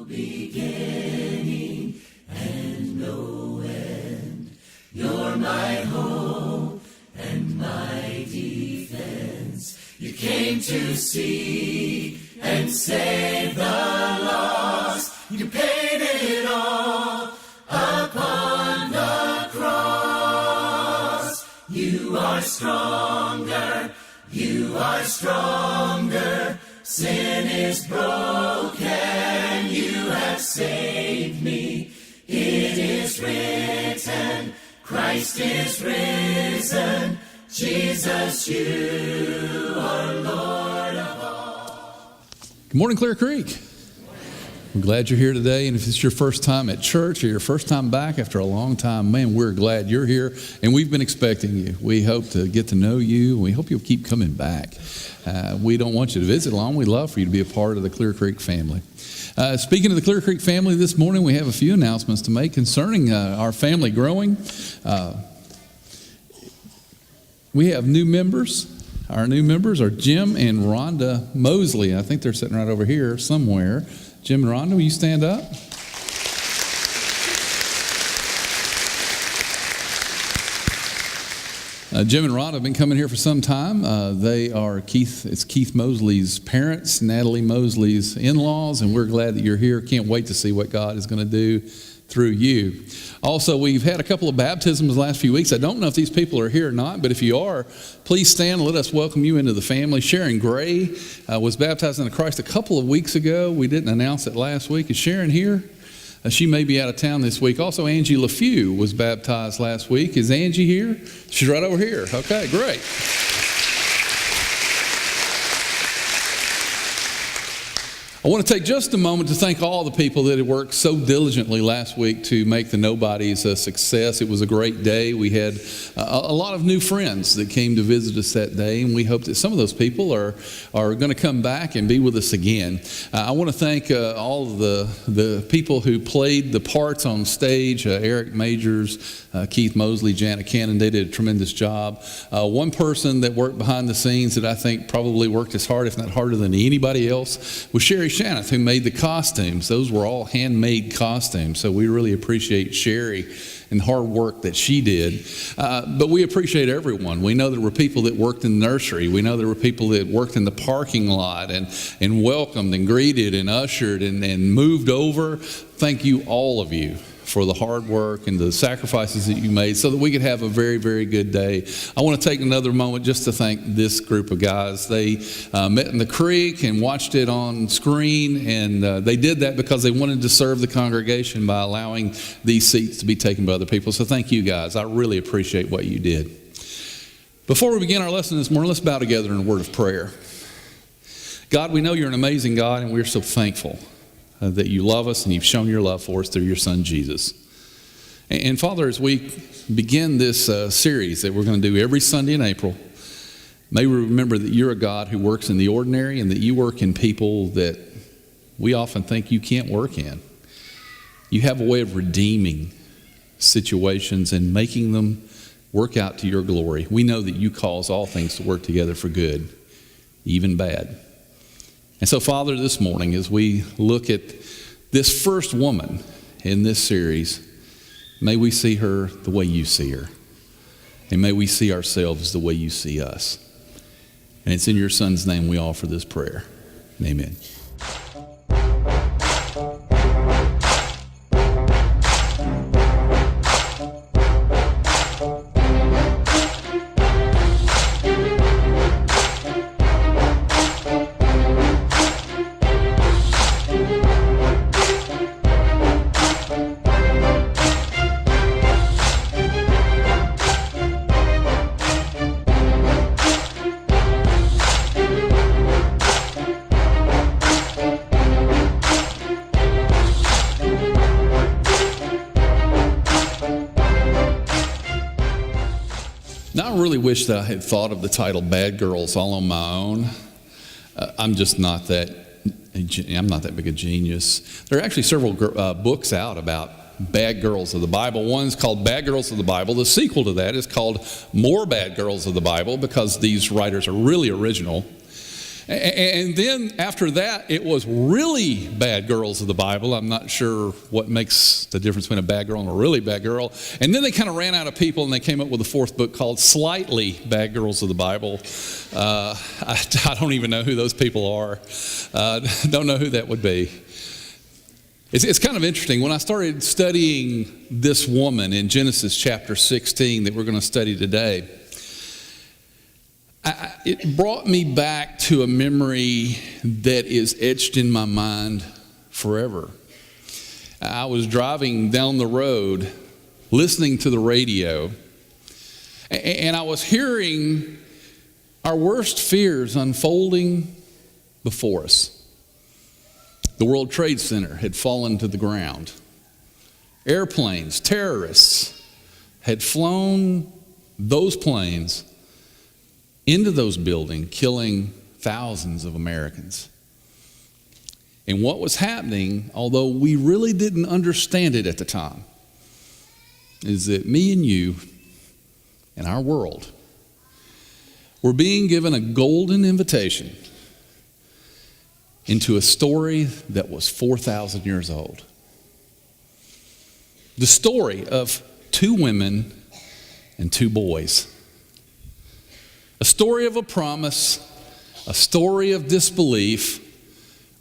beginning and no end. You're my hope and my defense. You came to seek and save the lost. You paid it all upon the cross. You are stronger. You are stronger. Sin is broken. You have saved me. It is written. Christ is risen. Jesus, you are Lord of all. Good morning, Clear Creek. I'm glad you're here today, and if it's your first time at church or your first time back after a long time, man, we're glad you're here, and we've been expecting you. We hope to get to know you, and we hope you'll keep coming back. We don't want you to visit long. We'd love for you to be a part of the Clear Creek family. Speaking of the Clear Creek family, this morning we have a few announcements to make concerning our family growing. We have new members. Our new members are Jim and Rhonda Mosley. I think they're sitting right over here somewhere. Jim and Rhonda, will you stand up? Jim and Rhonda have been coming here for some time. They are Keith Mosley's parents, Natalie Mosley's in-laws, and we're glad that you're here. Can't wait to see what God is going to do through you. Also, we've had a couple of baptisms the last few weeks. I don't know if these people are here or not, but if you are, please stand and let us welcome you into the family. Sharon Gray was baptized into Christ a couple of weeks ago. We didn't announce it last week. Is Sharon here? She may be out of town this week. Also, Angie LaFew was baptized last week. Is Angie here? She's right over here. Okay, great. I want to take just a moment to thank all the people that had worked so diligently last week to make the Nobodies a success. It was a great day. We had a lot of new friends that came to visit us that day, and we hope that some of those people are going to come back and be with us again. I want to thank all of the people who played the parts on stage, Eric Majors, Keith Mosley, Janet Cannon. They did a tremendous job. One person that worked behind the scenes that I think probably worked as hard, if not harder than anybody else, was Sherry Shanath, who made the costumes. Those were all handmade costumes, so we really appreciate Sherry and the hard work that she did. But we appreciate everyone. We know there were people that worked in the nursery. We know there were people that worked in the parking lot and welcomed and greeted and ushered and moved over. Thank you, all of you, for the hard work and the sacrifices that you made so that we could have a very, very good day. I want to take another moment just to thank this group of guys. They met in the creek and watched it on screen, and they did that because they wanted to serve the congregation by allowing these seats to be taken by other people. So thank you guys. I really appreciate what you did. Before we begin our lesson this morning, let's bow together in a word of prayer. God, we know you're an amazing God, and we're so thankful that you love us and you've shown your love for us through your son Jesus. And Father, as we begin this series that we're going to do every Sunday in April, may we remember that you're a God who works in the ordinary and that you work in people that we often think you can't work in. You have a way of redeeming situations and making them work out to your glory. We know that you cause all things to work together for good, even bad. And so, Father, this morning, as we look at this first woman in this series, may we see her the way you see her. And may we see ourselves the way you see us. And it's in your Son's name we offer this prayer. Amen. Now, I really wish that I had thought of the title Bad Girls all on my own. I'm just not that big a genius. There are actually several books out about bad girls of the Bible. One's called Bad Girls of the Bible. The sequel to that is called More Bad Girls of the Bible, because these writers are really original. And then after that, it was really bad girls of the Bible. I'm not sure what makes the difference between a bad girl and a really bad girl. And then they kind of ran out of people, and they came up with a fourth book called Slightly Bad Girls of the Bible. I don't even know who those people are. Don't know who that would be. It's kind of interesting. When I started studying this woman in Genesis chapter 16 that we're going to study today, it brought me back to a memory that is etched in my mind forever. I was driving down the road, listening to the radio, and I was hearing our worst fears unfolding before us. The World Trade Center had fallen to the ground. Airplanes, terrorists had flown those planes into those buildings, killing thousands of Americans. And what was happening, although we really didn't understand it at the time, is that me and you and our world were being given a golden invitation into a story that was 4,000 years old. The story of two women and two boys. A story of a promise, a story of disbelief,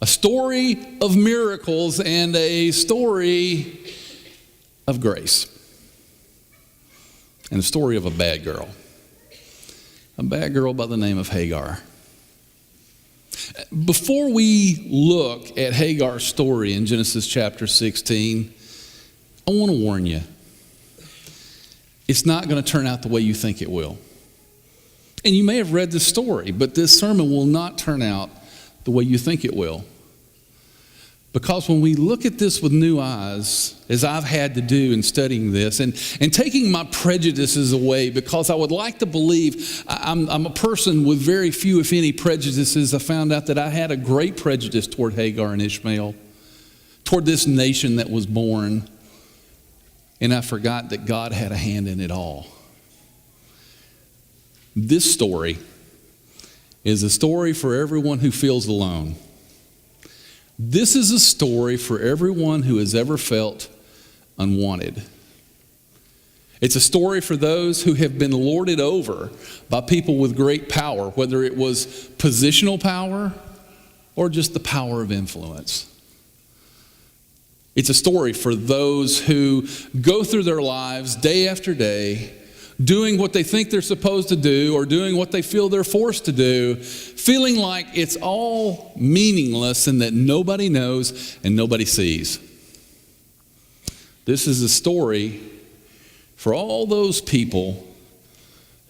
a story of miracles, and a story of grace. And a story of a bad girl. A bad girl by the name of Hagar. Before we look at Hagar's story in Genesis chapter 16, I want to warn you. It's not going to turn out the way you think it will. And you may have read the story, but this sermon will not turn out the way you think it will. Because when we look at this with new eyes, as I've had to do in studying this, and taking my prejudices away, because I would like to believe I'm a person with very few, if any, prejudices. I found out that I had a great prejudice toward Hagar and Ishmael, toward this nation that was born, and I forgot that God had a hand in it all. This story is a story for everyone who feels alone. This is a story for everyone who has ever felt unwanted. It's a story for those who have been lorded over by people with great power, whether it was positional power or just the power of influence. It's a story for those who go through their lives day after day, doing what they think they're supposed to do or doing what they feel they're forced to do, feeling like it's all meaningless and that nobody knows and nobody sees. This is a story for all those people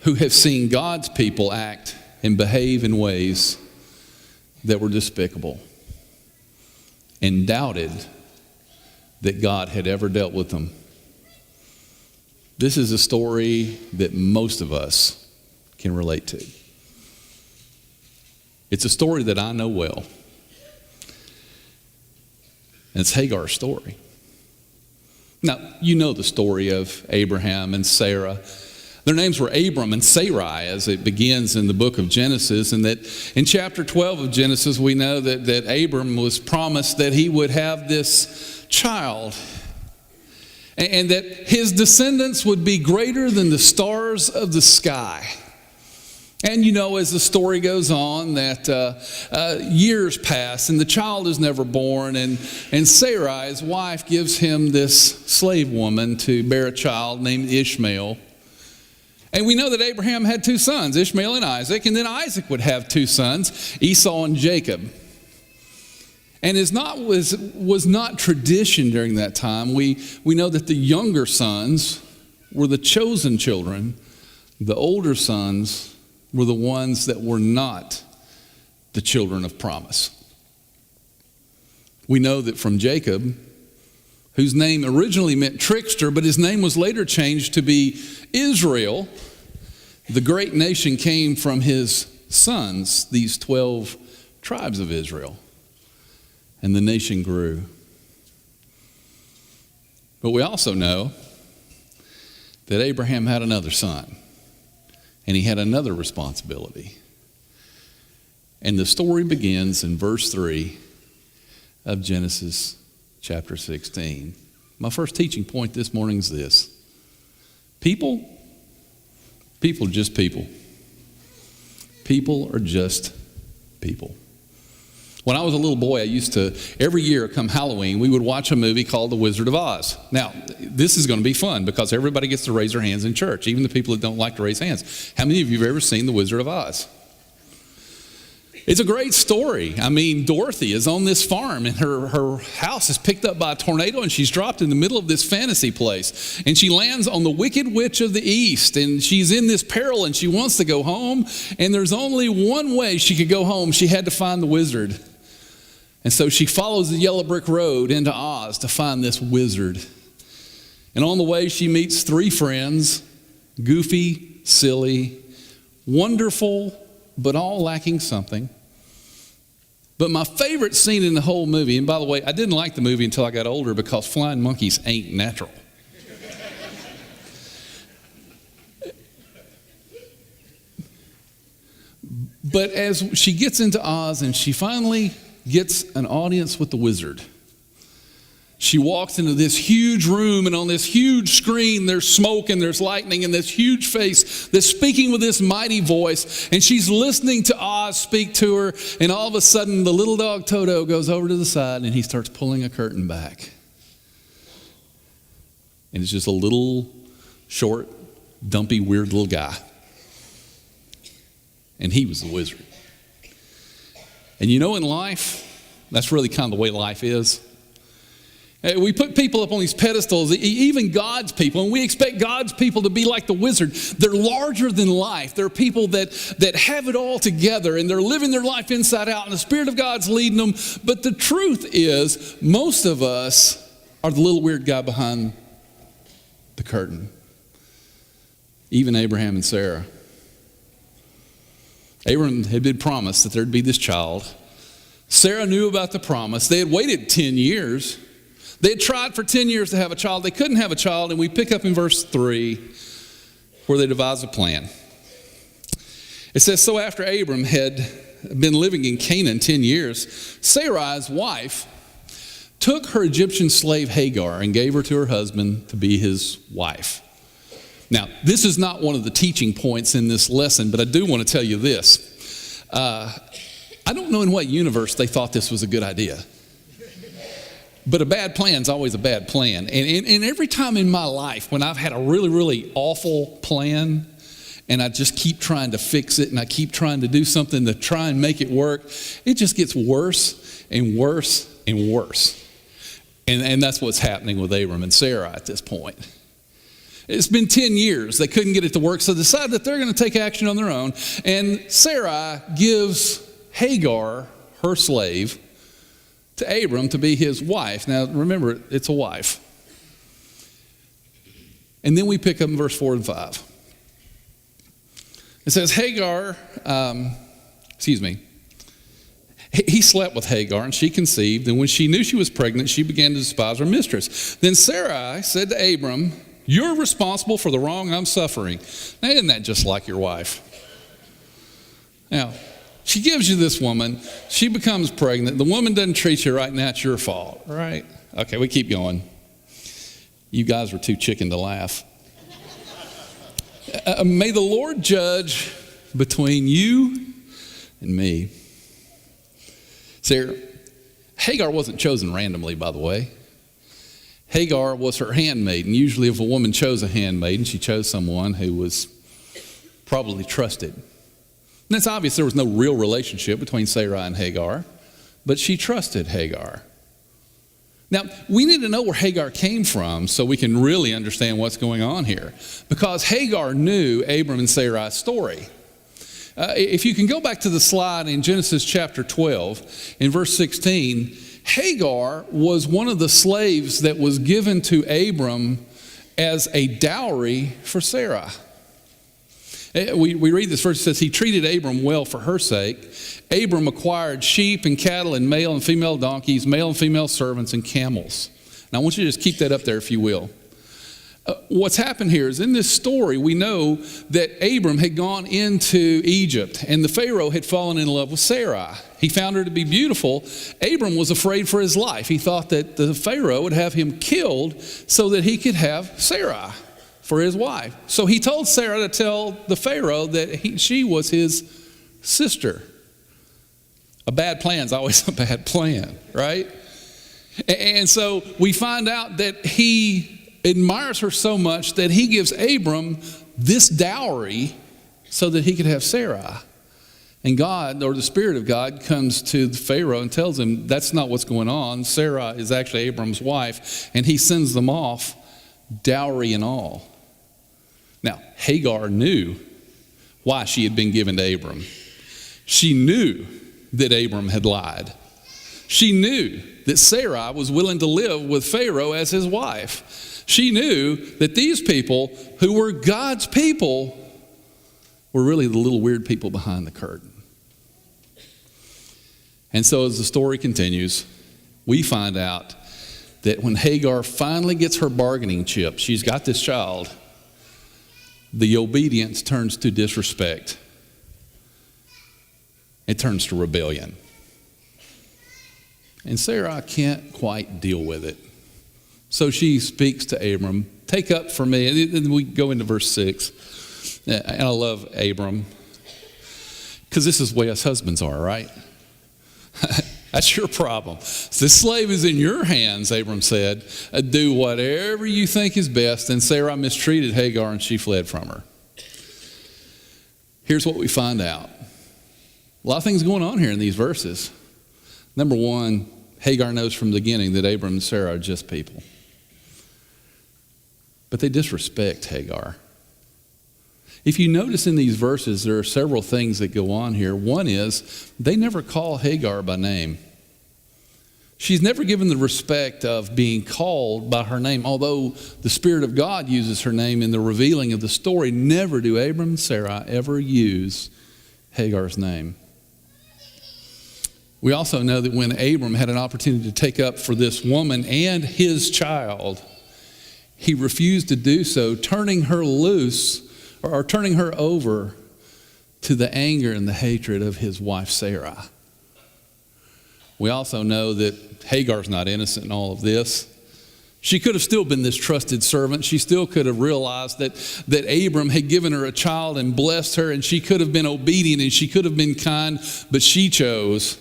who have seen God's people act and behave in ways that were despicable and doubted that God had ever dealt with them. This is a story that most of us can relate to. It's a story that I know well. And it's Hagar's story. Now, you know the story of Abraham and Sarah. Their names were Abram and Sarai as it begins in the book of Genesis. And that in chapter 12 of Genesis, we know that Abram was promised that he would have this child, and that his descendants would be greater than the stars of the sky. And you know, as the story goes on, that years pass and the child is never born, and Sarai, his wife, gives him this slave woman to bear a child named Ishmael. And we know that Abraham had two sons, Ishmael and Isaac, and then Isaac would have two sons, Esau and Jacob. And was not tradition during that time. We know that the younger sons were the chosen children. The older sons were the ones that were not the children of promise. We know that from Jacob, whose name originally meant trickster, but his name was later changed to be Israel, the great nation came from his sons, these 12 tribes of Israel. And the nation grew. But we also know that Abraham had another son, and he had another responsibility. And the story begins in verse 3 of Genesis chapter 16. My first teaching point this morning is this. People are just people. People are just people. When I was a little boy, I used to, every year come Halloween, we would watch a movie called The Wizard of Oz. Now, this is going to be fun because everybody gets to raise their hands in church, even the people that don't like to raise hands. How many of you have ever seen The Wizard of Oz? It's a great story. I mean, Dorothy is on this farm and her house is picked up by a tornado and she's dropped in the middle of this fantasy place. And she lands on the Wicked Witch of the East and she's in this peril and she wants to go home. And there's only one way she could go home. She had to find the wizard. And so she follows the yellow brick road into Oz to find this wizard. And on the way she meets three friends, goofy, silly, wonderful, but all lacking something. But my favorite scene in the whole movie, and by the way, I didn't like the movie until I got older because flying monkeys ain't natural. But as she gets into Oz and she finally gets an audience with the wizard, she walks into this huge room, and on this huge screen, there's smoke and there's lightning and this huge face that's speaking with this mighty voice. And she's listening to Oz speak to her, and all of a sudden, the little dog Toto goes over to the side and he starts pulling a curtain back. And it's just a little, short, dumpy, weird little guy. And he was the wizard. And you know, in life, that's really kind of the way life is. We put people up on these pedestals, even God's people, and we expect God's people to be like the wizard. They're larger than life. They're people that have it all together, and they're living their life inside out, and the Spirit of God's leading them. But the truth is, most of us are the little weird guy behind the curtain. Even Abraham and Sarah. Abraham had been promised that there'd be this child. Sarah knew about the promise. They had waited 10 years. They had tried for 10 years to have a child. They couldn't have a child, and we pick up in verse 3 where they devise a plan. It says, so after Abram had been living in Canaan 10 years, Sarai's wife took her Egyptian slave Hagar and gave her to her husband to be his wife. Now, this is not one of the teaching points in this lesson, but I do want to tell you this. I don't know in what universe they thought this was a good idea. But a bad plan is always a bad plan. And every time in my life when I've had a really, really awful plan and I just keep trying to fix it and I keep trying to do something to try and make it work, it just gets worse and worse and worse. And that's what's happening with Abram and Sarah at this point. It's been 10 years. They couldn't get it to work, so they decided that they're going to take action on their own. And Sarai gives Hagar, her slave, to Abram to be his wife. Now, remember, it's a wife. And then we pick up in verse 4 and 5. It says, he slept with Hagar, and she conceived. And when she knew she was pregnant, she began to despise her mistress. Then Sarai said to Abram, you're responsible for the wrong I'm suffering. Now, isn't that just like your wife? Now, she gives you this woman. She becomes pregnant. The woman doesn't treat you right. Now it's your fault, right? Okay, we keep going. You guys were too chicken to laugh. May the Lord judge between you and me. Sarah, Hagar wasn't chosen randomly, by the way. Hagar was her handmaid. And usually if a woman chose a handmaiden, she chose someone who was probably trusted. And it's obvious there was no real relationship between Sarai and Hagar, but she trusted Hagar. Now, we need to know where Hagar came from so we can really understand what's going on here. Because Hagar knew Abram and Sarai's story. If you can go back to the slide in Genesis chapter 12, in verse 16, Hagar was one of the slaves that was given to Abram as a dowry for Sarah. We read this verse, it says, he treated Abram well for her sake. Abram acquired sheep and cattle and male and female donkeys, male and female servants and camels. Now I want you to just keep that up there if you will. What's happened here is in this story, we know that Abram had gone into Egypt and the Pharaoh had fallen in love with Sarai. He found her to be beautiful. Abram was afraid for his life. He thought that the Pharaoh would have him killed so that he could have Sarai for his wife. So he told Sarah to tell the Pharaoh that she was his sister. A bad plan's always a bad plan, right? And so we find out that he admires her so much that he gives Abram this dowry so that he could have Sarai. And God, or the Spirit of God, comes to the Pharaoh and tells him that's not what's going on. Sarah is actually Abram's wife, and he sends them off, dowry and all. Now, Hagar knew why she had been given to Abram. She knew that Abram had lied. She knew that Sarai was willing to live with Pharaoh as his wife. She knew that these people, who were God's people, were really the little weird people behind the curtain. And so as the story continues, we find out that when Hagar finally gets her bargaining chip, she's got this child, the obedience turns to disrespect. It turns to rebellion. And Sarah can't quite deal with it. So she speaks to Abram, take up for me. And we go into verse 6. And I love Abram, because this is the way us husbands are, right? That's your problem. The slave is in your hands, Abram said. Do whatever you think is best. And Sarah mistreated Hagar and she fled from her. Here's what we find out. A lot of things going on here in these verses. Number one, Hagar knows from the beginning that Abram and Sarah are just people. But they disrespect Hagar. If you notice in these verses, there are several things that go on here. One is, they never call Hagar by name. She's never given the respect of being called by her name. Although the Spirit of God uses her name in the revealing of the story, never do Abram and Sarah ever use Hagar's name. We also know that when Abram had an opportunity to take up for this woman and his child, he refused to do so, turning her loose or turning her over to the anger and the hatred of his wife Sarah. We also know that Hagar's not innocent in all of this. She could have still been this trusted servant. She still could have realized that Abram had given her a child and blessed her, and she could have been obedient and she could have been kind, but she chose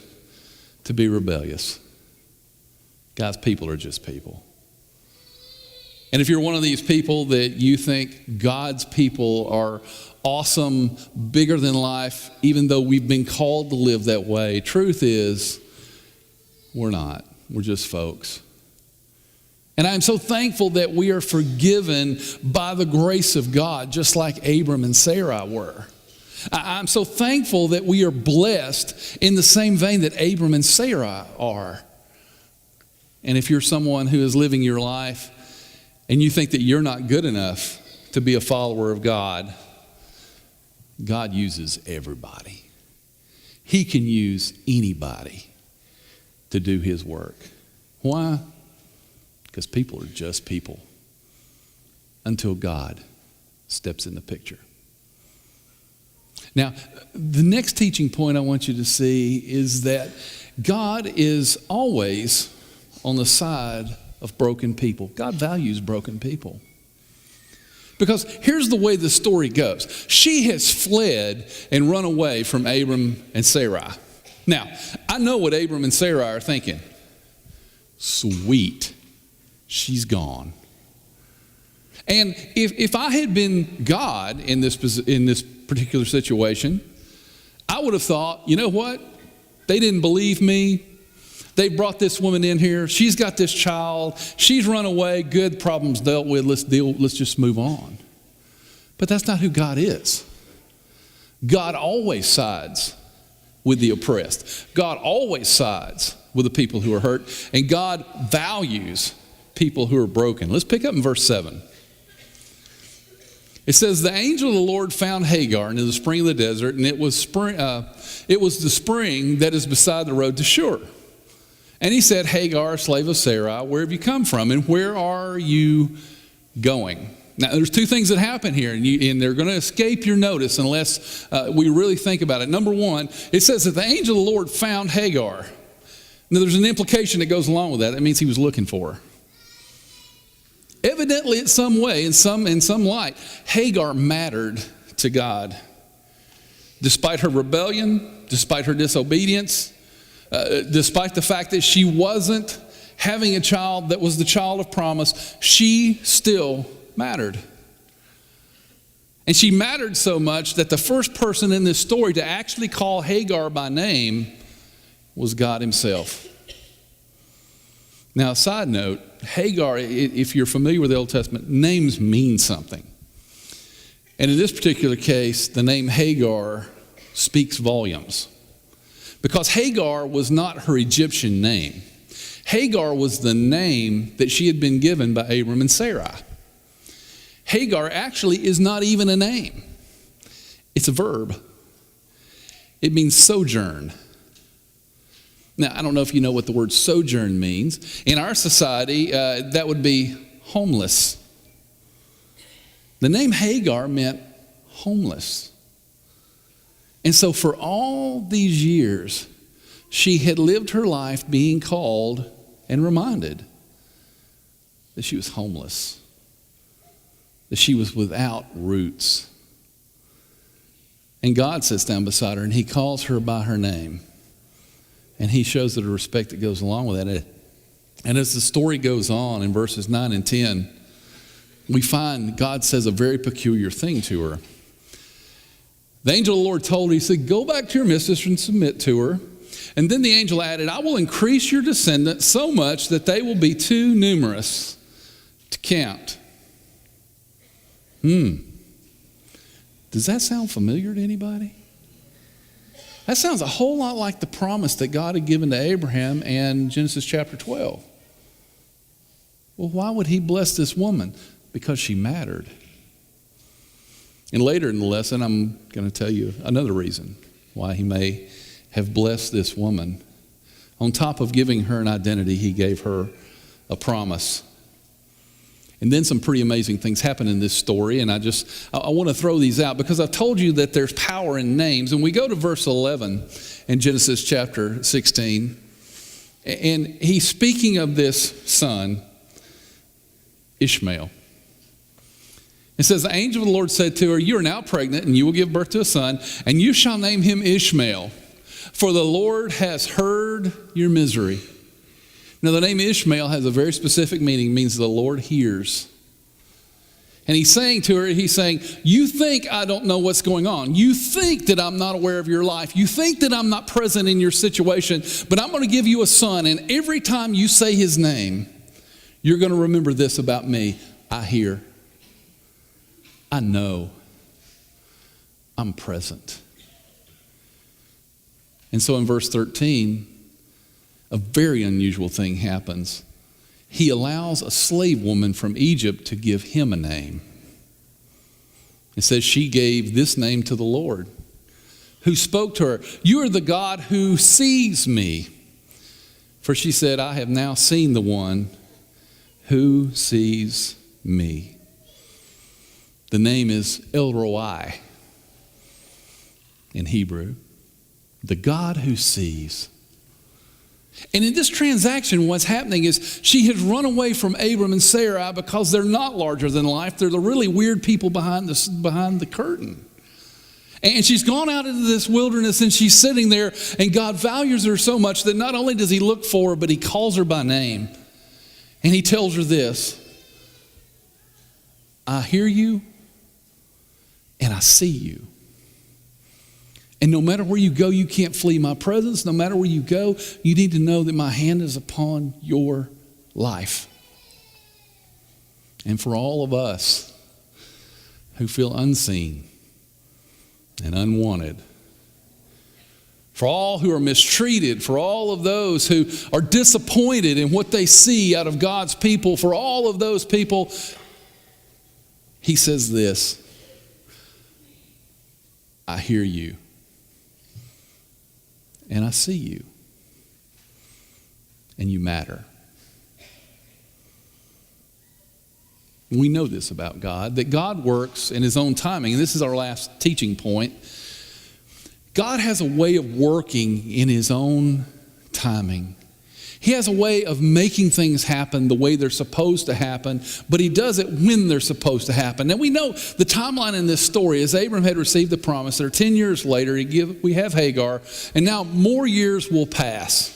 to be rebellious. God's people are just people. And if you're one of these people that you think God's people are awesome, bigger than life, even though we've been called to live that way, truth is, we're not. We're just folks. And I'm so thankful that we are forgiven by the grace of God, just like Abram and Sarah were. I'm so thankful that we are blessed in the same vein that Abram and Sarah are. And if you're someone who is living your life and you think that you're not good enough to be a follower of God, God uses everybody. He can use anybody to do his work. Why? Because people are just people until God steps in the picture. Now, the next teaching point I want you to see is that God is always on the side of broken people. God values broken people. Because here's the way the story goes. She has fled and run away from Abram and Sarai. Now, I know what Abram and Sarai are thinking. Sweet, she's gone. And if I had been God in this particular situation, I would have thought, you know what? They didn't believe me. They brought this woman in here. She's got this child. She's run away. Good, problems dealt with. Let's just move on. But that's not who God is. God always sides with the oppressed. God always sides with the people who are hurt. And God values people who are broken. Let's pick up in verse 7. It says, the angel of the Lord found Hagar near the spring of the desert, and it was the spring that is beside the road to Shur. And he said, Hagar, slave of Sarai, where have you come from, and where are you going. Now, there's two things that happen here, and they're going to escape your notice unless we really think about it. Number one, it says that the angel of the Lord found Hagar. Now, there's an implication that goes along with that. That means he was looking for her. Evidently, in some way, in some light, Hagar mattered to God. Despite her rebellion, despite her disobedience, despite the fact that she wasn't having a child that was the child of promise, she still mattered. And she mattered so much that the first person in this story to actually call Hagar by name was God himself. Now, a side note, Hagar, if you're familiar with the Old Testament, names mean something. And in this particular case, the name Hagar speaks volumes. Because Hagar was not her Egyptian name. Hagar was the name that she had been given by Abram and Sarai. Hagar actually is not even a name. It's a verb. It means sojourn. Now, I don't know if you know what the word sojourn means. In our society, that would be homeless. The name Hagar meant homeless. And so for all these years, she had lived her life being called and reminded that she was homeless, that she was without roots. And God sits down beside her and he calls her by her name. And he shows her the respect that goes along with that. And as the story goes on in verses 9 and 10, we find God says a very peculiar thing to her. The angel of the Lord told her, he said, go back to your mistress and submit to her. And then the angel added, I will increase your descendants so much that they will be too numerous to count. Does that sound familiar to anybody? That sounds a whole lot like the promise that God had given to Abraham in Genesis chapter 12. Well, why would he bless this woman? Because she mattered. And later in the lesson, I'm going to tell you another reason why he may have blessed this woman. On top of giving her an identity, he gave her a promise. And then some pretty amazing things happen in this story, and I want to throw these out because I've told you that there's power in names. And we go to verse 11 in Genesis chapter 16, and he's speaking of this son, Ishmael. It says, the angel of the Lord said to her, you are now pregnant, and you will give birth to a son, and you shall name him Ishmael, for the Lord has heard your misery. Now, the name Ishmael has a very specific meaning. It means the Lord hears. And he's saying to her, you think I don't know what's going on. You think that I'm not aware of your life. You think that I'm not present in your situation. But I'm going to give you a son. And every time you say his name, you're going to remember this about me. I hear. I know. I'm present. And so in verse 13, a very unusual thing happens. He allows a slave woman from Egypt to give him a name. It says she gave this name to the Lord, who spoke to her, you are the God who sees me. For she said, I have now seen the one who sees me. The name is El Roi in Hebrew, the God who sees. And in this transaction, what's happening is she has run away from Abram and Sarai because they're not larger than life. They're the really weird people behind the curtain. And she's gone out into this wilderness and she's sitting there, and God values her so much that not only does he look for her, but he calls her by name. And he tells her this, I hear you and I see you. And no matter where you go, you can't flee my presence. No matter where you go, you need to know that my hand is upon your life. And for all of us who feel unseen and unwanted, for all who are mistreated, for all of those who are disappointed in what they see out of God's people, for all of those people, he says this, I hear you. And I see you. And you matter. We know this about God, that God works in his own timing. And this is our last teaching point. God has a way of working in his own timing. He has a way of making things happen the way they're supposed to happen, but he does it when they're supposed to happen. Now we know the timeline in this story is Abram had received the promise. There 10 years later, we have Hagar, and now more years will pass.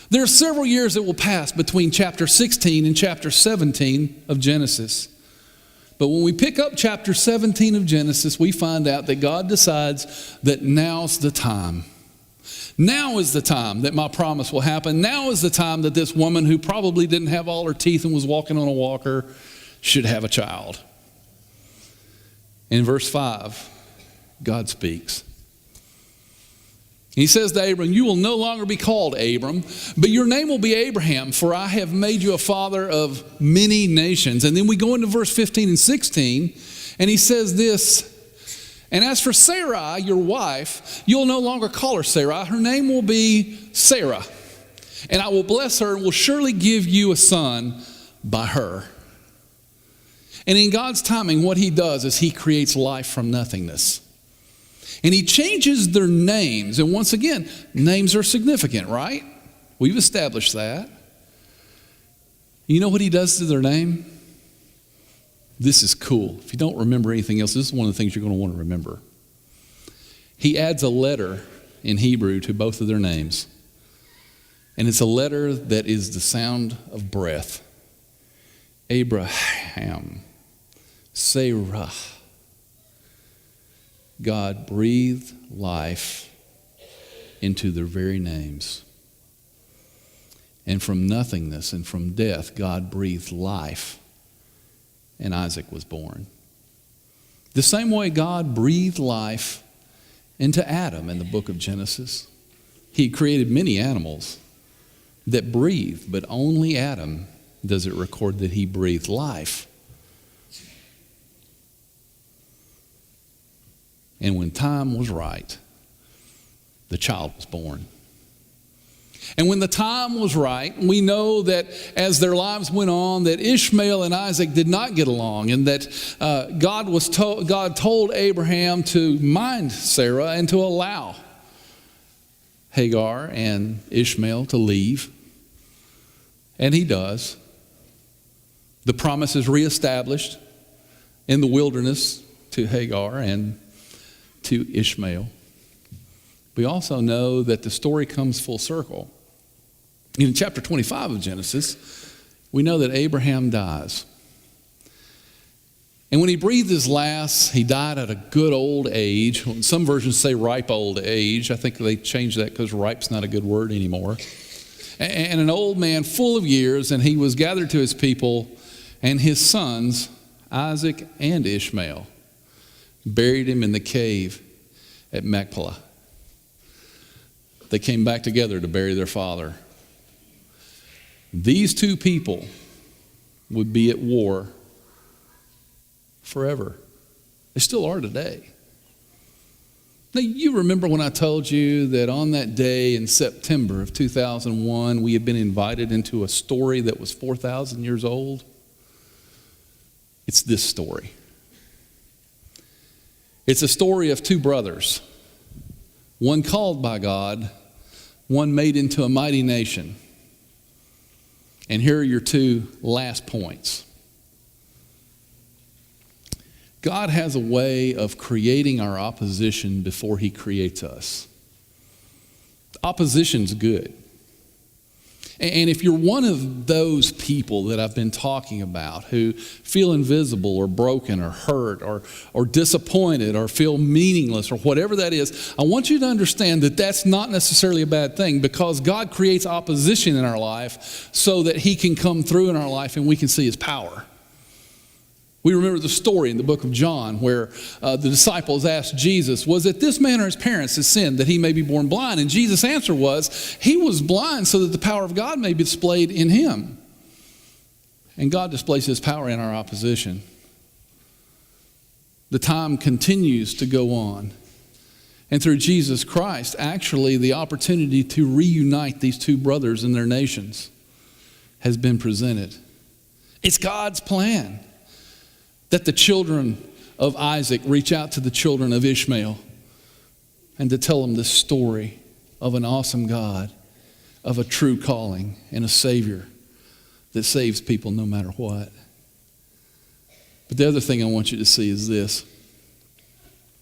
There are several years that will pass between chapter 16 and chapter 17 of Genesis. But when we pick up chapter 17 of Genesis, we find out that God decides that now's the time. Now is the time that my promise will happen. Now is the time that this woman who probably didn't have all her teeth and was walking on a walker should have a child. In verse 5, God speaks. He says to Abram, you will no longer be called Abram, but your name will be Abraham, for I have made you a father of many nations. And then we go into verse 15 and 16, and he says this, and as for Sarai, your wife, you'll no longer call her Sarai. Her name will be Sarah, and I will bless her and will surely give you a son by her. And in God's timing, what he does is he creates life from nothingness. And he changes their names. And once again, names are significant, right? We've established that. You know what he does to their name? This is cool. If you don't remember anything else, this is one of the things you're going to want to remember. He adds a letter in Hebrew to both of their names. And it's a letter that is the sound of breath. Abraham. Sarah. God breathed life into their very names. And from nothingness and from death, God breathed life, and Isaac was born. The same way God breathed life into Adam in the book of Genesis. He created many animals that breathe, but only Adam does it record that he breathed life. And when time was right, the child was born. And when the time was right, we know that as their lives went on, that Ishmael and Isaac did not get along, and that God told Abraham to mind Sarah and to allow Hagar and Ishmael to leave. And he does. The promise is reestablished in the wilderness to Hagar and to Ishmael. We also know that the story comes full circle. In chapter 25 of Genesis, we know that Abraham dies. And when he breathed his last, he died at a good old age. Some versions say ripe old age. I think they changed that because ripe's not a good word anymore. And an old man full of years, and he was gathered to his people, and his sons, Isaac and Ishmael, buried him in the cave at Machpelah. They came back together to bury their father. These two people would be at war forever. They still are today. Now, you remember when I told you that on that day in September of 2001, we had been invited into a story that was 4,000 years old? It's this story. It's a story of two brothers, one called by God, one made into a mighty nation. And here are your two last points. God has a way of creating our opposition before he creates us. Opposition's good. And if you're one of those people that I've been talking about who feel invisible or broken or hurt or disappointed or feel meaningless or whatever that is, I want you to understand that that's not necessarily a bad thing, because God creates opposition in our life so that he can come through in our life and we can see his power. We remember the story in the book of John where the disciples asked Jesus, was it this man or his parents that sinned that he may be born blind? And Jesus' answer was, he was blind so that the power of God may be displayed in him. And God displays his power in our opposition. The time continues to go on. And through Jesus Christ, actually the opportunity to reunite these two brothers and their nations has been presented. It's God's plan. that the children of Isaac reach out to the children of Ishmael and to tell them this story of an awesome God, of a true calling and a Savior that saves people no matter what. But the other thing I want you to see is this.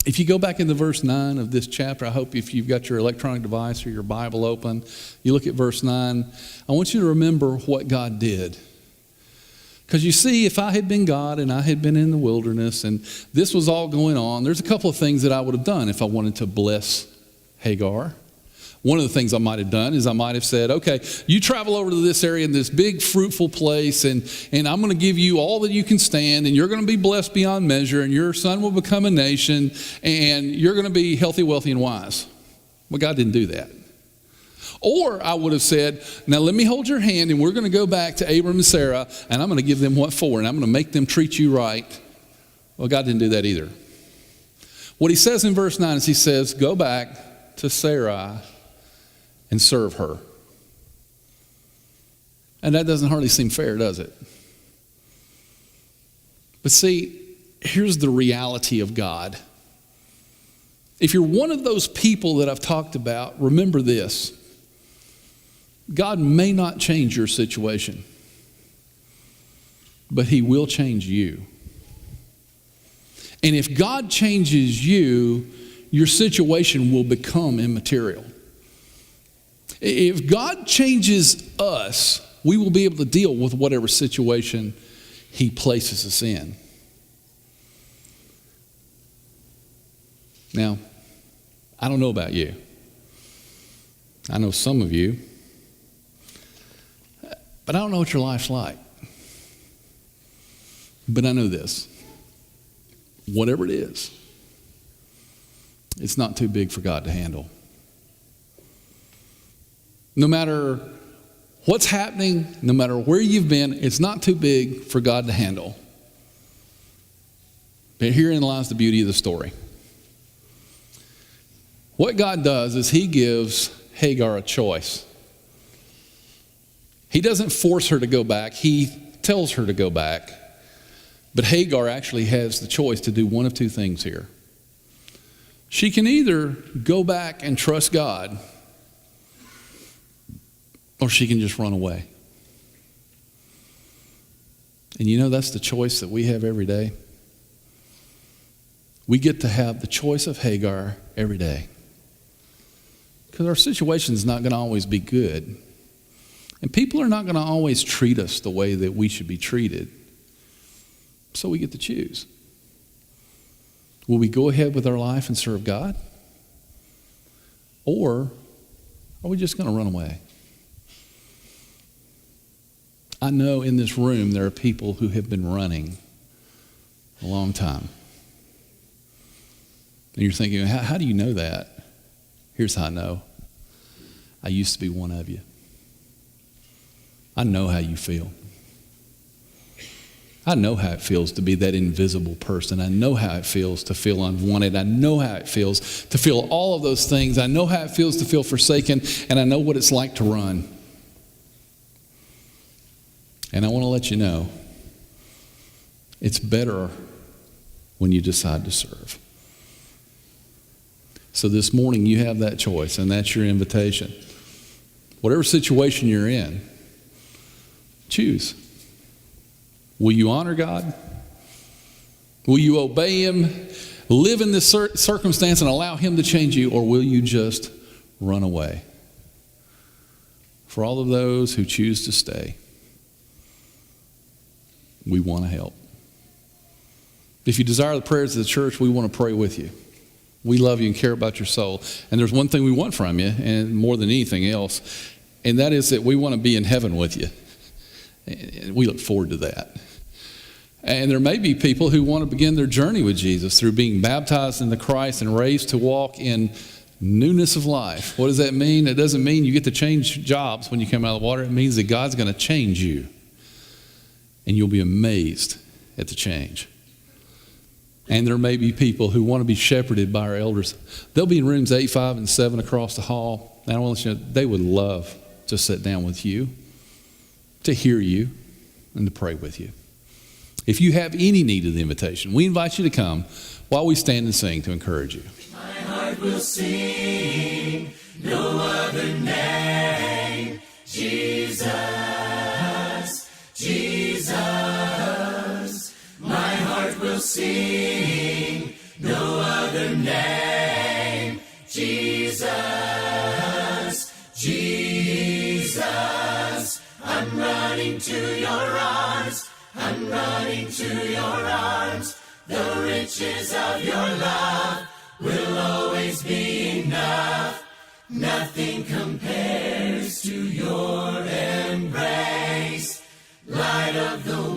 If you go back into verse 9 of this chapter, I hope if you've got your electronic device or your Bible open, you look at verse 9, I want you to remember what God did. Because you see, if I had been God and I had been in the wilderness and this was all going on, there's a couple of things that I would have done if I wanted to bless Hagar. One of the things I might have done is I might have said, okay, you travel over to this area in this big fruitful place and I'm going to give you all that you can stand and you're going to be blessed beyond measure and your son will become a nation and you're going to be healthy, wealthy, and wise. Well, God didn't do that. Or I would have said, now let me hold your hand and we're going to go back to Abram and Sarah and I'm going to give them what for and I'm going to make them treat you right. Well, God didn't do that either. What he says in verse 9 is he says, go back to Sarai and serve her. And that doesn't hardly seem fair, does it? But see, here's the reality of God. If you're one of those people that I've talked about, remember this. God may not change your situation, but he will change you. And if God changes you, your situation will become immaterial. If God changes us, we will be able to deal with whatever situation he places us in. Now, I don't know about you. I know some of you. But I don't know what your life's like. But I know this. Whatever it is, it's not too big for God to handle. No matter what's happening, no matter where you've been, it's not too big for God to handle. But herein lies the beauty of the story. What God does is he gives Hagar a choice. He doesn't force her to go back. He tells her to go back. But Hagar actually has the choice to do one of two things here. She can either go back and trust God, or she can just run away. And you know, that's the choice that we have every day. We get to have the choice of Hagar every day. Because our situation is not going to always be good. And people are not going to always treat us the way that we should be treated. So we get to choose. Will we go ahead with our life and serve God? Or are we just going to run away? I know in this room there are people who have been running a long time. And you're thinking, how do you know that? Here's how I know. I used to be one of you. I know how you feel. I know how it feels to be that invisible person. I know how it feels to feel unwanted. I know how it feels to feel all of those things. I know how it feels to feel forsaken, and I know what it's like to run. And I want to let you know, it's better when you decide to serve. So this morning you have that choice, and that's your invitation. Whatever situation you're in, choose. Will you honor God? Will you obey him, live in this circumstance and allow him to change you, or will you just run away? For all of those who choose to stay, we want to help. If you desire the prayers of the church, we want to pray with you. We love you and care about your soul. And there's one thing we want from you, and more than anything else, and that is that we want to be in heaven with you. And we look forward to that. And there may be people who want to begin their journey with Jesus through being baptized into Christ and raised to walk in newness of life. What does that mean? It doesn't mean you get to change jobs when you come out of the water. It means that God's going to change you. And you'll be amazed at the change. And there may be people who want to be shepherded by our elders. They'll be in rooms 8, 5, and 7 across the hall. And I want to let you know, they would love to sit down with you, to hear you, and to pray with you. If you have any need of the invitation, we invite you to come while we stand and sing to encourage you. My heart will sing, no other name, Jesus, Jesus. My heart will sing, no other name, Jesus, Jesus. I'm running to your arms, I'm running to your arms. The riches of your love will always be enough. Nothing compares to your embrace. Light of the